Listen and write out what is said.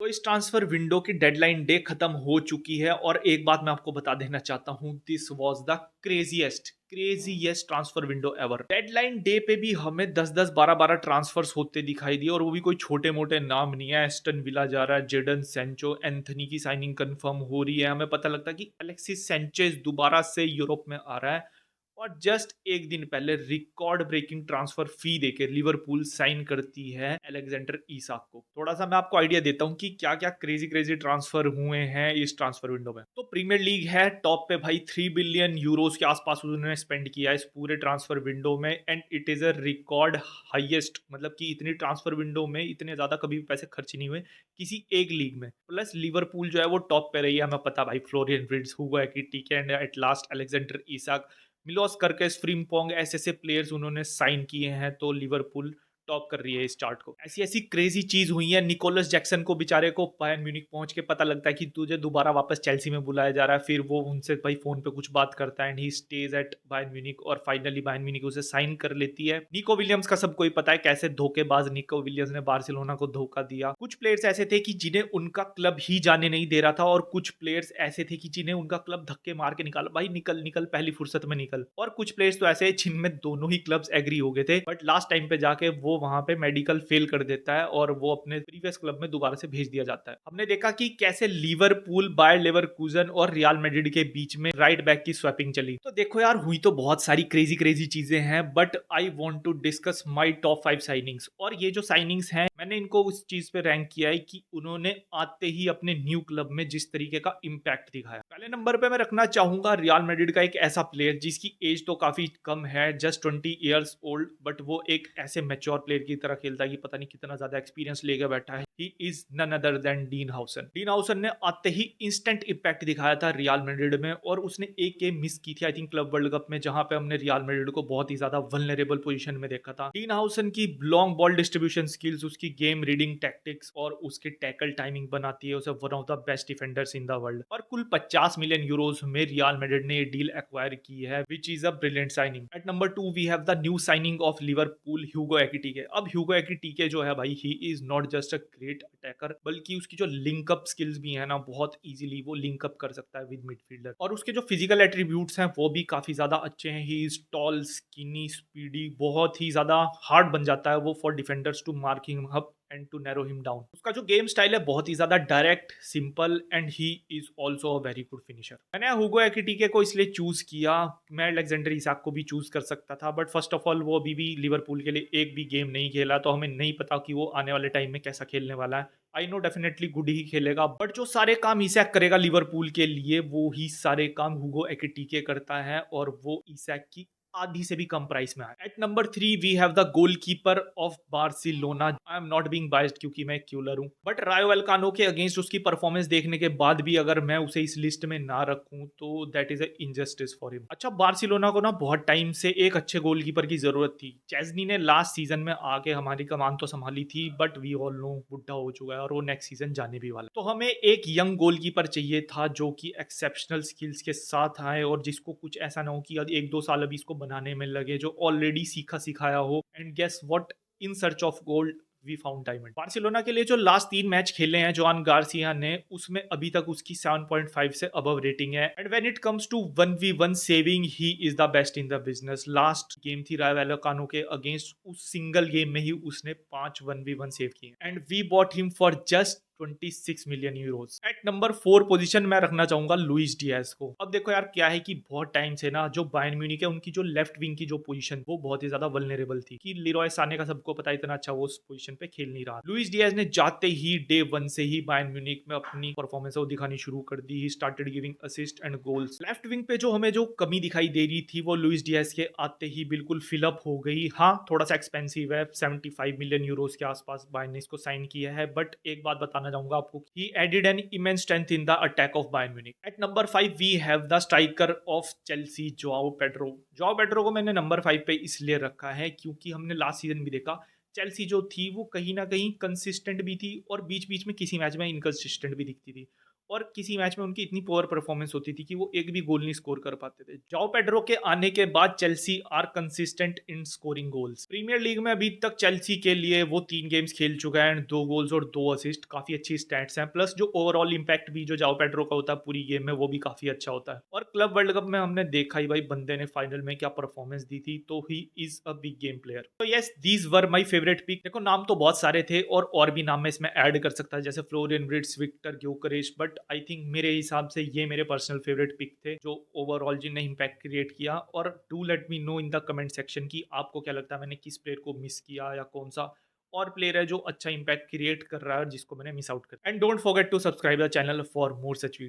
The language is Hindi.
इस ट्रांसफर विंडो की डेडलाइन डे खत्म हो चुकी है और एक बात मैं आपको बता देना चाहता हूँ, this was the craziest transfer window ever. Deadline day पे भी हमें 10-10 12-12 ट्रांसफर्स होते दिखाई दिए और वो भी कोई छोटे मोटे नाम नहीं है। एस्टन विला जा रहा है, जेडन सैंचो, एंथनी की साइनिंग कंफर्म हो रही है, हमें पता लगता है कि अलेक्सिस सैंचेज दोबारा से यूरोप में आ रहा है। और जस्ट एक दिन पहले रिकॉर्ड ब्रेकिंग ट्रांसफर फी देके लिवरपूल साइन करती है अलेक्जेंडर इसाक को। थोड़ा सा मैं आपको आइडिया देता हूं कि क्या क्या क्रेजी क्रेजी ट्रांसफर हुए हैं इस ट्रांसफर विंडो में। तो प्रीमियर लीग है टॉप पे भाई, 3 बिलियन यूरोस के आसपास उन्होंने स्पेंड किया इस पूरे ट्रांसफर विंडो में, and it is a record highest. मतलब कि इतनी ट्रांसफर विंडो में इतने ज्यादा कभी पैसे खर्च नहीं हुए किसी एक लीग में। प्लस लिवरपूल जो है वो टॉप पे रही है, हमें पता भाई, Florian Wirtz, Hugo Ekitike and at last Alexander Isak, Milos करके, फ्रिम्पोंग, ऐसे ऐसे प्लेयर्स उन्होंने साइन किए हैं। तो लिवरपूल टॉप कर रही है इस चार्ट को। ऐसी ऐसी क्रेजी चीज हुई है। निकोलस जैक्सन को बेचारे को बायर्न म्यूनिख पहुंच के पता लगता है कि तुझे दोबारा वापस चेल्सी में बुलाया जा रहा है, फिर वो उनसे भाई फोन पे कुछ बात करता है and he stays at Bayern Munich और फाइनली बायर्न म्यूनिख उसे साइन कर लेती है। निको विलियम्स का सबको ही पता है कैसे धोखेबाज निको विलियम्स ने बार्सिलोना को धोखा दिया। कुछ प्लेयर्स ऐसे थे कि जिन्हें उनका क्लब ही जाने नहीं दे रहा था और कुछ प्लेयर्स ऐसे थे कि जिन्हें उनका क्लब धक्के मार के निकाला, भाई निकल निकल पहली फुर्सत में निकल। और कुछ प्लेयर्स तो ऐसे जिनमें दोनों ही क्लब्स एग्री हो गए थे, बट लास्ट टाइम पे जाके वो वहां पे मेडिकल फेल कर देता है और वो अपने प्रीवियस क्लब में दोबारा से भेज दिया जाता है। हमने देखा कि कैसे लिवरपूल, बायर लेवरकुजन और रियल मैड्रिड के बीच में राइट बैक की स्वैपिंग चली। तो देखो यार, हुई तो बहुत सारी क्रेजी क्रेजी चीजें हैं, but I want to discuss my top 5 signings. और ये जो साइनिंग्स हैं, मैंने इनको उस चीज पे रैंक किया है कि उन्होंने आते ही अपने न्यू क्लब में जिस तरीके का इंपैक्ट दिखाया। पहले नंबर पे मैं रखना चाहूंगा रियल मैड्रिड का एक ऐसा प्लेयर जिसकी एज तो काफी कम है, जस्ट 20 ईयर्स ओल्ड, बट वो एक ऐसे मैच्योर प्लेयर की तरह खेलता है कि पता नहीं कितना ज्यादा एक्सपीरियंस लेकर बैठा है। He is none other than Dean Huijsen. Dean Huijsen ने आते ही इंस्टेंट इम्पैक्ट दिखाया था रियल मैड्रिड में, और उसने एक गेम मिस की थी I think club world cup में, जहां पे हमने रियल मैड्रिड को बहुत ही ज्यादा वल्नरेबल पोजीशन में देखा था। डीन हाउसन की लॉन्ग बॉल डिस्ट्रीब्यूशन स्किल्स, उसकी गेम रीडिंग टैक्टिक्स और उसकी टैकल टाइमिंग बनाती है उसे one of the best defenders in the world. और कुल 50 मिलियन यूरोज में रियल मैड्रिड ने ये डील एक्वायर की है, which is a brilliant signing. At number 2 we have the new signing of Liverpool, Hugo Ekitike. अब ह्यूगो एकिटिके जो है भाई, he is not just a great attacker, बल्कि उसकी जो लिंकअप स्किल्स भी है ना, बहुत इजीली वो लिंकअप कर सकता है विद मिडफील्डर। और उसके जो फिजिकल एट्रीब्यूट्स हैं वो भी काफी ज्यादा अच्छे हैं। He is tall, skinny, speedy, बहुत ही ज्यादा हार्ड बन जाता है वो for defenders to mark him up and to narrow him down. उसका जो गेम स्टाइल है बहुत ही ज्यादा direct, simple, and he is also a very good finisher. मैंने हुगो एकिटिके को इसलिए चूज किया, मैं अलेक्जेंडर इसाक को भी चूज कर सकता था, बट फर्स्ट ऑफ ऑल वो अभी भी लिवरपूल के लिए एक भी गेम नहीं खेला, तो हमें नहीं पता कि वो आने वाले टाइम में कैसा खेलने वाला है। आई नो डेफिनेटली गुड ही खेलेगा, बट जो सारे काम इसाक करेगा लिवरपूल के लिए, वो ही सारे काम हुगो एकिटिके करता है, और वो इसाक की आधी से भी कम प्राइस में आया। At number 3 we have the goalkeeper of Barcelona. I am not being biased क्योंकि मैं क्यूलर हूं, बट रायो वल्कानो के अगेंस्ट उसकी परफॉर्मेंस देखने के बाद भी अगर मैं उसे इस लिस्ट में ना रखूं तो that is a injustice for him. अच्छा, बार्सिलोना को ना बहुत टाइम से एक अच्छे गोलकीपर की जरूरत थी। चेज़नी ने लास्ट सीजन में आके हमारी कमान तो संभाली थी, बट वी ऑल नो बुढ़ा हो चुका है और वो नेक्स्ट सीजन जाने भी वाला है। तो हमें एक यंग गोलकीपर चाहिए था जो कि एक्सेप्शनल स्किल्स के साथ आए और जिसको कुछ ऐसा ना हो कि एक दो साल अभी इसको बनाने में लगे, जो ऑलरेडी सीखा सिखाया हो। And guess what, in search of gold we found diamond. Barcelona के लिए जो लास्ट 3 मैच खेले हैं जोआन गार्सिया ने, उसमें अभी तक उसकी 7.5 से अबव रेटिंग है। And when it comes to 1v1 saving, he is the best in the business. Last game थी रायो वैलेकानो के अगेंस्ट, उस सिंगल गेम में ही उसने 5 1v1 सेव किए, and we bought him for just 26 million euros. At number 4 position मैं रखना चाहूंगा लुइस डियाज को। अब देखो यार, क्या है कि बहुत टाइम से ना जो बायर्न म्यूनिख है, उनकी जो लेफ्ट विंग की जो पोजीशन वो बहुत ही ज्यादा वल्नरेबल थी, कि लीरॉय साने का सबको पता है इतना अच्छा वो उस पोजीशन पे खेल नहीं रहा। लुइस डियाज ने जाते ही डे 1 से ही बायर्न म्यूनिख में अपनी परफॉर्मेंस वो दिखानी शुरू कर दी। He started giving assist and goals. Left wing पे जो हमें जो कमी दिखाई दे रही थी वो लुइस डियाज के आते ही बिल्कुल फिलअप हो गई। हाँ, थोड़ा सा एक्सपेंसिव है, 75 मिलियन यूरोस के आसपास बायर्न ने इसको साइन किया है, बट एक बात बताना चाहूंगा आपको, he added an immense strength in the attack of Bayern Munich. At number 5 we have the striker of Chelsea, Joao Pedro. Joao Pedro को मैंने नंबर 5 पे इसलिए रखा है क्योंकि हमने लास्ट सीजन भी देखा चेल्सी जो थी वो कहीं ना कहीं कंसिस्टेंट भी थी और बीच बीच में किसी मैच में इनकंसिस्टेंट भी दिखती थी। और किसी मैच में उनकी इतनी पुअर परफॉर्मेंस होती थी कि वो एक भी गोल नहीं स्कोर कर पाते थे। जाओ पेड्रो के आने के बाद Chelsea are consistent in scoring goals. Premier League में अभी तक चेल्सी के लिए वो 3 गेम्स खेल चुका है एंड 2 गोल्स और 2 असिस्ट, काफी अच्छी स्टैट्स हैं। प्लस जो ओवरऑल इंपैक्ट भी जो जाओ पेड्रो का होता है पूरी गेम में वो भी काफी अच्छा होता है। और क्लब वर्ल्ड कप में हमने देखा ही भाई बंदे ने फाइनल में क्या परफॉर्मेंस दी थी, तो he is a big game player. तो yes, these were my favourite pick. देखो नाम तो बहुत सारे थे और भी नाम मैं इसमें ऐड कर सकता जैसे Florian Wirtz, Viktor Gyokeres, but I think मेरे हिसाब से ये मेरे पर्सनल फेवरेट पिक थे जो ओवरऑल जिनने इम्पैक्ट क्रिएट किया। और do let me know in the comment section कि आपको क्या लगता है मैंने किस प्लेयर को मिस किया या कौन सा और प्लेयर है जो अच्छा इम्पैक्ट क्रिएट कर रहा है जिसको मैंने मिस आउट कर। And don't forget to subscribe the channel for more such video.